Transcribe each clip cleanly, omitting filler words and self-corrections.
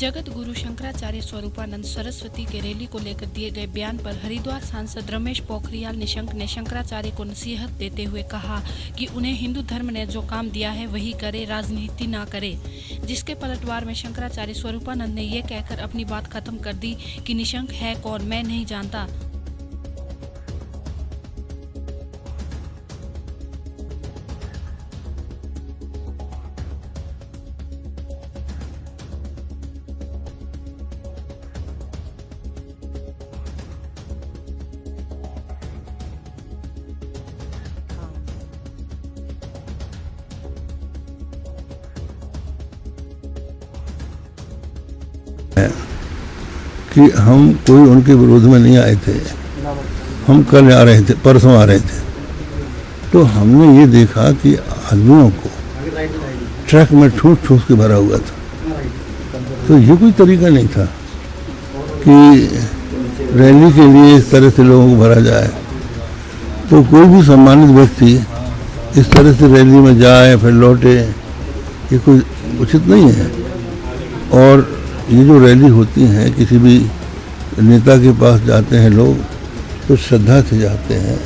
जगत गुरु शंकराचार्य स्वरूपानंद सरस्वती के रैली को लेकर दिए गए बयान पर हरिद्वार सांसद रमेश पोखरियाल निशंक ने शंकराचार्य को नसीहत देते हुए कहा कि उन्हें हिंदू धर्म ने जो काम दिया है वही करे, राजनीति ना करे। जिसके पलटवार में शंकराचार्य स्वरूपानंद ने ये कहकर अपनी बात खत्म कर दी कि निशंक है कौन, मैं नहीं जानता। कि हम कोई उनके विरोध में नहीं आए थे। हम कल आ रहे थे, परसों आ रहे थे, तो हमने ये देखा कि आदमियों को ट्रक में ठूस के भरा हुआ था। तो ये कोई तरीका नहीं था कि रैली के लिए इस तरह से लोगों को भरा जाए। तो कोई भी सम्मानित व्यक्ति इस तरह से रैली में जाए फिर लौटे, ये कोई उचित नहीं है। और ये जो रैली होती हैं, किसी भी नेता के पास जाते हैं लोग तो श्रद्धा से जाते हैं,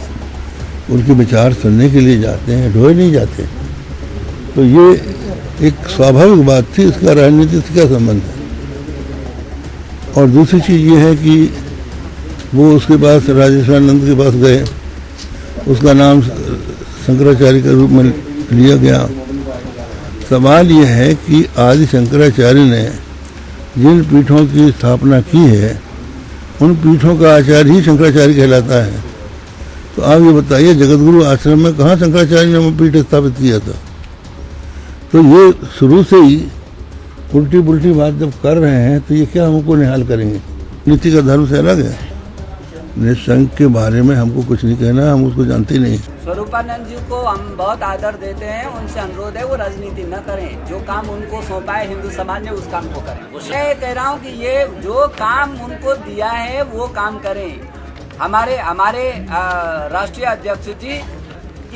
उनके विचार सुनने के लिए जाते हैं, ढोए नहीं जाते। तो ये एक स्वाभाविक बात थी, इसका राजनीति से क्या संबंध है। और दूसरी चीज़ ये है कि वो उसके पास राजेश्वरानंद के पास गए, उसका नाम शंकराचार्य के रूप में लिया गया। सवाल ये है कि आदि शंकराचार्य ने जिन पीठों की स्थापना की है उन पीठों का आचार्य ही शंकराचार्य कहलाता है। तो आप ये बताइए, जगतगुरु आश्रम में कहाँ शंकराचार्य ने पीठ स्थापित किया था। तो ये शुरू से ही उल्टी पुल्टी बात जब कर रहे हैं तो ये क्या हमको निहाल करेंगे। नीति का धर्म से अलग है। निशंक के बारे में हमको कुछ नहीं कहना, हम उसको जानते ही नहीं। स्वरूपानंद जी को हम बहुत आदर देते हैं, उनसे अनुरोध है वो राजनीति न करें। जो काम उनको सौंपा है हिंदू समाज ने उस काम को करें। मैं कह रहा हूँ कि ये जो काम उनको दिया है वो काम करें। हमारे राष्ट्रीय अध्यक्ष जी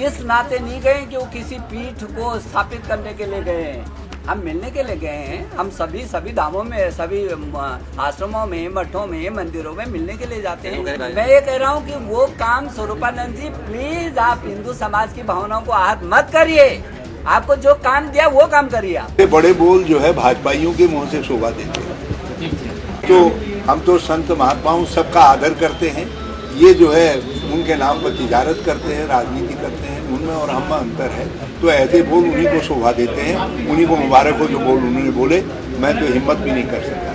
इस नाते नहीं गए कि वो किसी पीठ को स्थापित करने के लिए गए हैं। हम मिलने के लिए गए हैं। हम सभी धामों में, सभी आश्रमों में, मठों में, मंदिरों में मिलने के लिए जाते हैं। मैं ये कह रहा हूँ कि वो काम स्वरूपानंद जी प्लीज आप हिंदू समाज की भावनाओं को आहत मत करिए। आपको जो काम दिया वो काम करिए। आप बड़े बोल जो है भाजपाइयों के मुंह से शोभा देते हैं। तो हम तो संत महात्माओं सबका आदर करते हैं। ये जो है उनके नाम पर तिजारत करते हैं, राजनीति करते हैं, उनमें और हम में अंतर है। तो ऐसे बोल उन्हीं को शोभा देते हैं, उन्हीं को मुबारक हो जो बोल उन्होंने बोले। मैं तो हिम्मत भी नहीं कर सकता।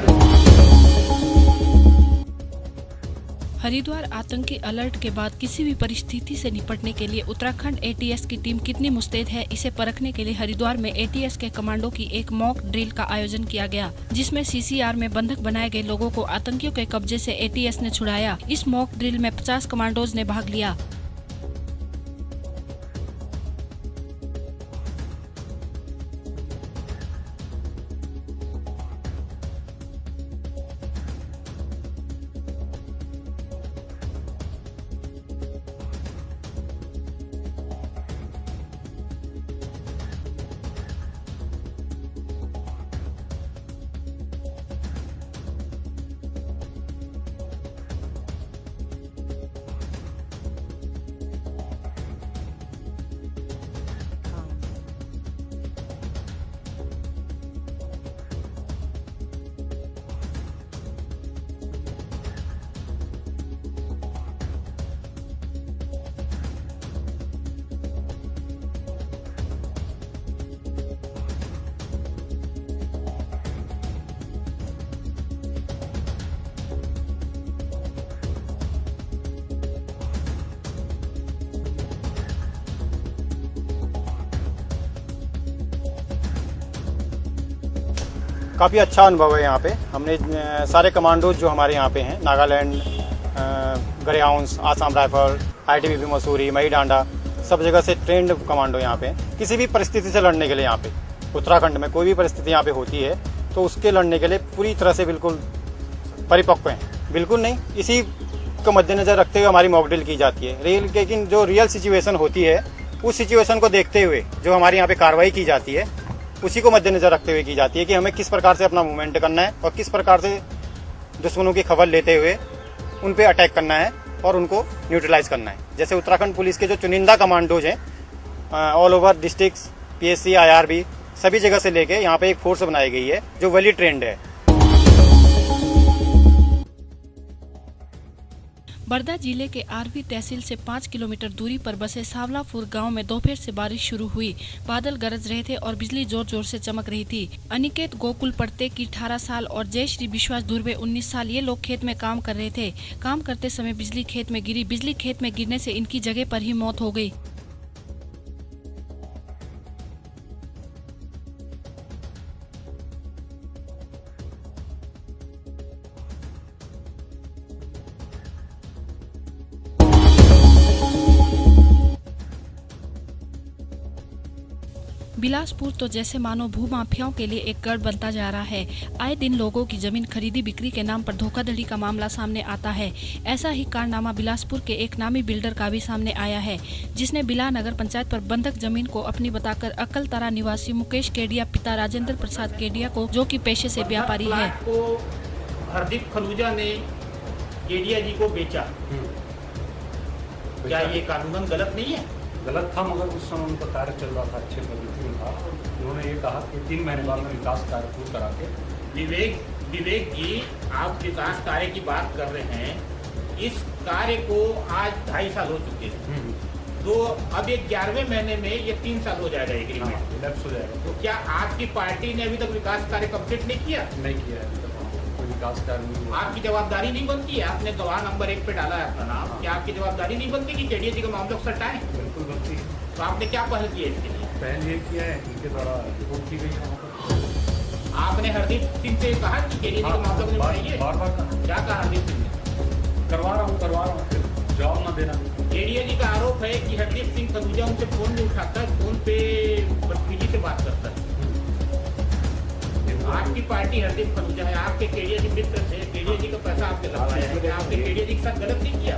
हरिद्वार आतंकी अलर्ट के बाद किसी भी परिस्थिति से निपटने के लिए उत्तराखंड एटीएस की टीम कितनी मुस्तैद है, इसे परखने के लिए हरिद्वार में एटीएस के कमांडो की एक मॉक ड्रिल का आयोजन किया गया, जिसमें सीसीआर में बंधक बनाए गए लोगों को आतंकियों के कब्जे से एटीएस ने छुड़ाया। इस मॉक ड्रिल में 50 कमांडोज ने भाग लिया। काफ़ी अच्छा अनुभव है यहाँ पे। हमने सारे कमांडोज जो हमारे यहाँ पे हैं, Nagaland, greyhounds, Assam rifle, ITBP Mussoorie, मही डांडा, सब जगह से ट्रेंड कमांडो यहाँ पे हैं। किसी भी परिस्थिति से लड़ने के लिए यहाँ पे उत्तराखंड में कोई भी परिस्थिति यहाँ पे होती है तो उसके लड़ने के लिए पूरी तरह से बिल्कुल परिपक्व हैं। बिल्कुल नहीं, इसी को मद्देनजर रखते हुए हमारी मॉक ड्रिल की जाती है। लेकिन जो रियल सिचुएशन होती है उस सिचुएशन को देखते हुए जो हमारे यहाँ पे कार्रवाई की जाती है उसी को मद्देनजर रखते हुए की जाती है कि हमें किस प्रकार से अपना मूवमेंट करना है और किस प्रकार से दुश्मनों की खबर लेते हुए उन पे अटैक करना है और उनको न्यूट्रलाइज करना है। जैसे उत्तराखंड पुलिस के जो चुनिंदा कमांडोज हैं all over districts, PSC, IRB सभी जगह से लेके यहाँ पे एक फोर्स बनाई गई है जो वेली ट्रेंड है। बर्दा जिले के आरवी तहसील से 5 किलोमीटर दूरी पर बसे सावलापुर गांव में दोपहर से बारिश शुरू हुई। बादल गरज रहे थे और बिजली जोर जोर से चमक रही थी। अनिकेत गोकुल पड़ते की 18 साल और जयश्री विश्वास धुर्वे 19 साल ये लोग खेत में काम कर रहे थे। काम करते समय बिजली खेत में गिरी। बिजली खेत में गिरने से इनकी जगह पर ही मौत हो गई। बिलासपुर तो जैसे मानो भूमाफियाओं के लिए एक गढ़ बनता जा रहा है। आए दिन लोगों की जमीन खरीदी बिक्री के नाम पर धोखाधड़ी का मामला सामने आता है। ऐसा ही कारनामा बिलासपुर के एक नामी बिल्डर का भी सामने आया है, जिसने बिला नगर पंचायत पर बंधक जमीन को अपनी बताकर अकलतरा निवासी मुकेश केडिया पिता राजेंद्र प्रसाद केडिया को, जो कि पेशे से व्यापारी है, हरदीप खलूजा ने केडिया जी को बेचा। क्या ये कानूनन गलत नहीं है? गलत था, मगर उस समय उनका कार्य चल रहा था, अच्छे प्रगति में था। उन्होंने ये कहा कि 3 महीने बाद में विकास कार्य पूर्ण करा के। विवेक जी, आप विकास कार्य की बात कर रहे हैं। इस कार्य को आज 2.5 साल हो चुके हैं, तो अब ये 11वें महीने में ये 3 साल हो जाएगा एग्रीमेंट, रिलैप्स हो जाएगा। तो क्या आपकी पार्टी ने अभी तक विकास कार्य कंप्लीट नहीं किया? नहीं किया है, कोई विकास कार्य नहीं हुआ। आपकी जवाबदारी नहीं बनती है? आपने गवाह नंबर 1 पे डाला है अपना नाम, क्या आपकी जवाबदारी नहीं बनती कि केडिया जी का मामला को सटाएं? बिल्कुल बनती है। तो आपने क्या पहल की है इसके लिए? पहल ये किया है, इनके द्वारा रिपोर्ट की गई है। आपने हरदीप सिंह से कहा कि केडिया जी का मामला को निपटाइए? बार-बार कहा। क्या कहा हरदीप सिंह ने? करवा रहा हूँ, फिर जवाब न देना। केडिया जी का आरोप है कि हरदीप सिंह खलूजा उनसे फोन नहीं उठाता, फोन पे बदतमीजी से बात करता है। आपकी पार्टी हरदीप खलूजा है, आपके केडिया जी मित्र थे, केडिया जी का पैसा आपके लगवाया है, आपने केडिया जी के साथ गलत नहीं किया?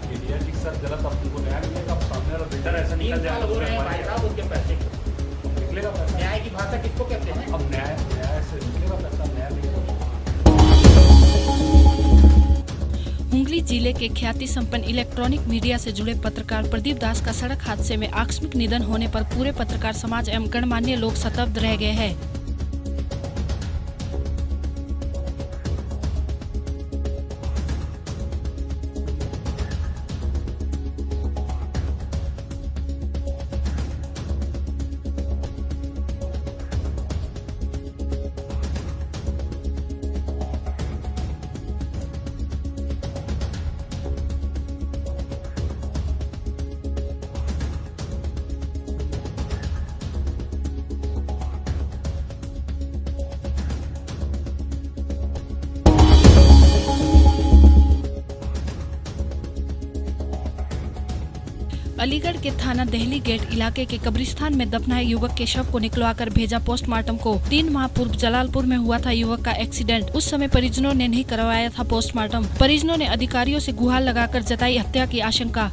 केडिया जी के साथ गलत आपको न्याय मिलेगा। अब सामने वाला बिल्डर ऐसा 3 साल हो रहे हैं भाई साहब उनके पैसे को। निकलेगा पैसा। न्याय की भाषा किसको कहते हैं? अब न्याय से निकलेगा पैसा, न्याय मिलेगा। हुगली जिले के ख्याति संपन्न इलेक्ट्रॉनिक मीडिया से जुड़े पत्रकार प्रदीप दास का सड़क हादसे में आकस्मिक निधन होने पर पूरे पत्रकार समाज एवं गणमान्य लोग स्तब्ध रह गए हैं। अलीगढ़ के थाना दहली गेट इलाके के कब्रिस्तान में दफनाए युवक के शव को निकलवाकर भेजा पोस्टमार्टम को। 3 माह पूर्व जलालपुर में हुआ था युवक का एक्सीडेंट। उस समय परिजनों ने नहीं करवाया था पोस्टमार्टम। परिजनों ने अधिकारियों से गुहार लगाकर जताई हत्या की आशंका।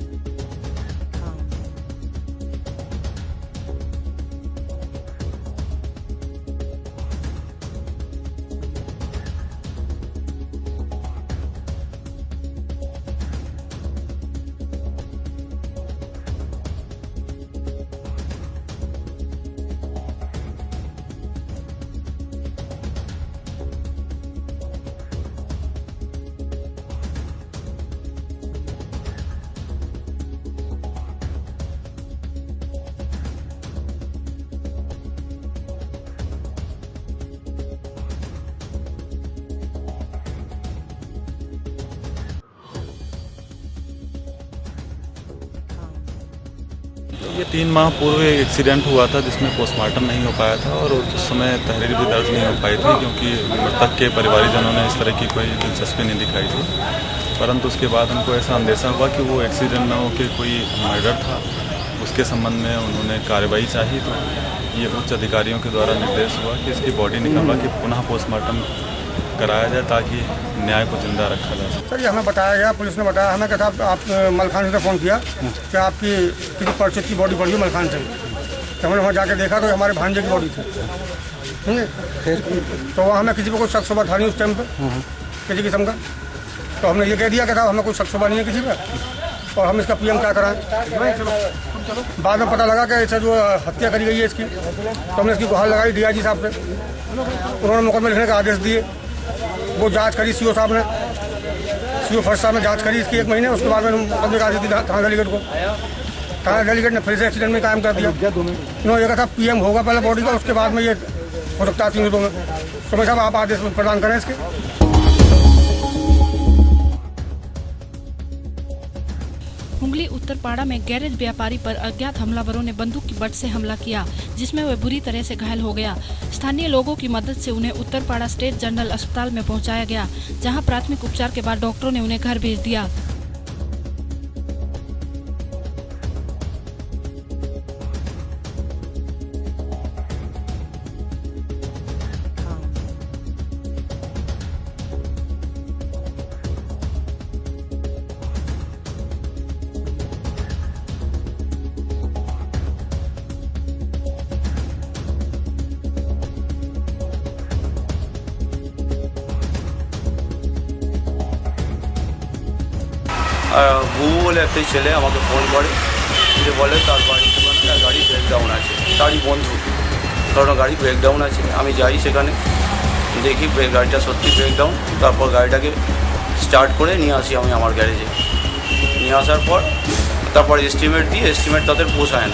ये 3 माह पूर्व एक एक्सीडेंट हुआ था जिसमें पोस्टमार्टम नहीं हो पाया था और उस समय तहरीर भी दर्ज नहीं हो पाई थी, क्योंकि मृतक के परिवारजनों ने इस तरह की कोई दिलचस्पी नहीं दिखाई थी। परंतु उसके बाद उनको ऐसा अंदेशा हुआ कि वो एक्सीडेंट न हो के कोई मर्डर था। उसके संबंध में उन्होंने कार्रवाई चाही, तो ये उच्च अधिकारियों के द्वारा निर्देश हुआ कि इसकी बॉडी निकलवा के पुनः पोस्टमार्टम कराया जाए ताकि न्याय को जिंदा रखा जा सके। सर, ये हमें बताया गया, पुलिस ने बताया हमें, कहता आप मलखान से फ़ोन किया कि आपकी किसी परिचित की बॉडी पड़ी है मलखान से। तो हमने वहाँ जाके देखा तो हमारे भांजे की बॉडी थी। समझे? तो वहाँ हमें किसी पर कोई शक शुबा था नहीं उस टाइम पे किसी किस्म का। तो हमने ये कह दिया कि साहब हमें कोई शक शुबा नहीं है किसी पर और हम इसका PM क्या कराएं। बाद में पता लगा कि ऐसा जो हत्या करी गई है इसकी, तो हमने इसकी गुहार लगाई DIG साहब से। उन्होंने मुकदमा लिखने का आदेश दिए, वो जांच करी CO साहब ने, CO फर्स्ट साहब ने जांच करी इसकी 1 महीने। उसके बाद में मुकदमे का आदेश दिया थाना डेलीगेट को। थाना डेलीगेट ने फिर से एक्सीडेंट में कायम कर दिया। इन्होंने कहा था PM होगा पहले बॉडी का, उसके बाद में ये हो सकता है 3 दिनों में। तो मैं साहब आप आदेश प्रदान करें इसके। हुंगली उत्तरपाड़ा में गैरेज व्यापारी पर अज्ञात हमलावरों ने बंदूक की बट से हमला किया, जिसमें वह बुरी तरह से घायल हो गया। स्थानीय लोगों की मदद से उन्हें उत्तरपाड़ा स्टेट जनरल अस्पताल में पहुंचाया गया, जहां प्राथमिक उपचार के बाद डॉक्टरों ने उन्हें घर भेज दिया। বুবু বলে একটি ছেলে আমাকে ফোন করে, যে বলে তার বাড়ির দোকানে তার গাড়ি ব্রেকডাউন আছে, তারই বন্ধু কারণ গাড়ি ব্রেকডাউন আছে। আমি যাই সেখানে, দেখি গাড়িটা সত্যি ব্রেকডাউন। তারপর গাড়িটাকে স্টার্ট করে নিয়ে আসি আমি আমার গ্যারেজে। নিয়ে আসার পর তারপর এস্টিমেট দিই, এস্টিমেট তাদের পোষায়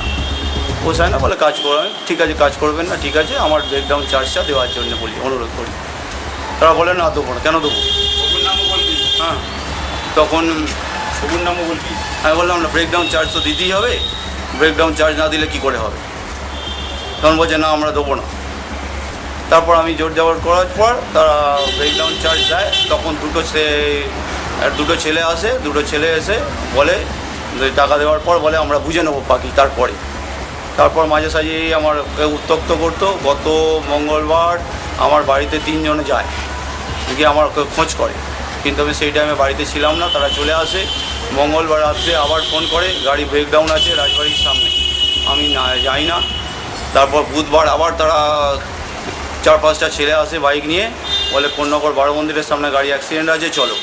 না, বলে কাজ করবেন, ঠিক আছে কাজ করবেন না, ঠিক আছে আমার ব্রেকডাউন চার্জটা দেওয়ার জন্য বলি, অনুরোধ করি। তারা বলে না দেবো না। কেন দেবো? হ্যাঁ, তখন আমি বললাম না ব্রেকডাউন চার্জ তো দিতেই হবে, ব্রেকডাউন চার্জ না দিলে কি করে হবে? তখন বলছে না আমরা দেবো না। তারপর আমি জোর জবর করার পর তারা ব্রেকডাউন চার্জ দেয়। তখন দুটো ছেলে আসে, দুটো ছেলে এসে বলে টাকা দেওয়ার পর বলে আমরা বুঝে নেবো বাকি। তারপর মাঝে সাঝে আমার উত্ত্যক্ত করতো। গত মঙ্গলবার আমার বাড়িতে 3 জন যায়, গিয়ে আমার খোঁজ করে, কিন্তু আমি সেই টাইমে বাড়িতে ছিলাম না। তারা চলে আসে। মঙ্গলবার রাত্রে আবার ফোন করে গাড়ি ব্রেকডাউন আছে রাজবাড়ির সামনে, আমি যাই না। তারপর বুধবার আবার তারা 4-5টা ছেলে আসে বাইক নিয়ে, বলে কোন্নগর 12 মন্দিরের সামনে গাড়ি অ্যাক্সিডেন্ট আছে চলো।